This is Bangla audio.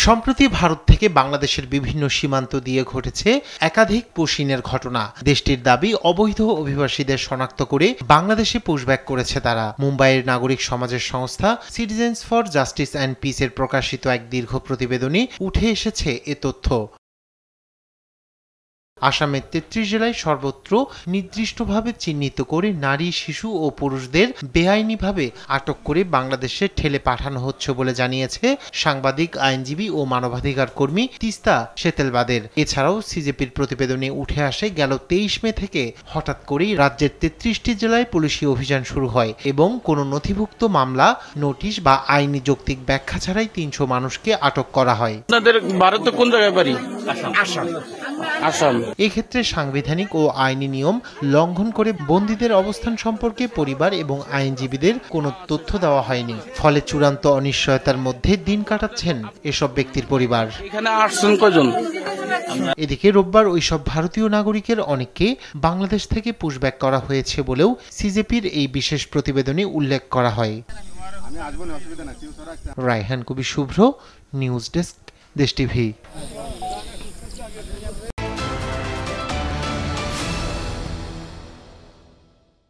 সম্প্রতি ভারত থেকে বাংলাদেশের বিভিন্ন সীমান্ত দিয়ে ঘটেছে একাধিক পুশিনের ঘটনা। দেশটির দাবি, অবৈধ অভিবাসীদের শনাক্ত করে বাংলাদেশে পুশব্যাক করেছে তারা। মুম্বাইয়ের নাগরিক সমাজের সংস্থা সিটিজেন্স ফর জাস্টিস অ্যান্ড পিসের প্রকাশিত এক দীর্ঘ প্রতিবেদনে উঠে এসেছে এ তথ্য। আসামের ৩৩ জেলায় সর্বত্র নির্দিষ্টভাবে চিহ্নিত করে নারী, শিশু ও পুরুষদের বেআইনিভাবে আটক করে বাংলাদেশে ঠেলে পাঠানো হচ্ছে বলে জানিয়েছে সাংবাদিক, আইনজীবী ও মানবাধিকার কর্মী তিস্তা সেতেলবাদের। এছাড়াও সিজেপির প্রতিবেদনে উঠে আসে, গেল ২৩ মে থেকে হঠাৎ করেই রাজ্যের ৩৩টি জেলায় পুলিশি অভিযান শুরু হয় এবং কোনো নথিভুক্ত মামলা, নোটিশ বা আইনি যৌক্তিক ব্যাখ্যা ছাড়াই ৩০০ মানুষকে আটক করা হয়। ভারতে কোন জায়গায় বাড়ি? আসাম। এক্ষেত্রে সাংবিধানিক ও আইনি নিয়ম লঙ্ঘন করে বন্দীদের অবস্থান সম্পর্কে পরিবার এবং আইনজীবীদের কোনো তথ্য দেওয়া হয়নি। ফলে চূড়ান্ত অনিশ্চয়তার মধ্যে দিন কাটাচ্ছেন এসব ব্যক্তির পরিবার। এখানে আসছেন কয়জন? এদিকে রোববার ওইসব ভারতীয় নাগরিকের অনেককে বাংলাদেশ থেকে পুশব্যাক করা হয়েছে বলেও সিজেপির এই বিশেষ প্রতিবেদনে উল্লেখ করা হয়। রায়হান কবি শুভ্র, নিউজ ডেস্ক, দেশ টিভি।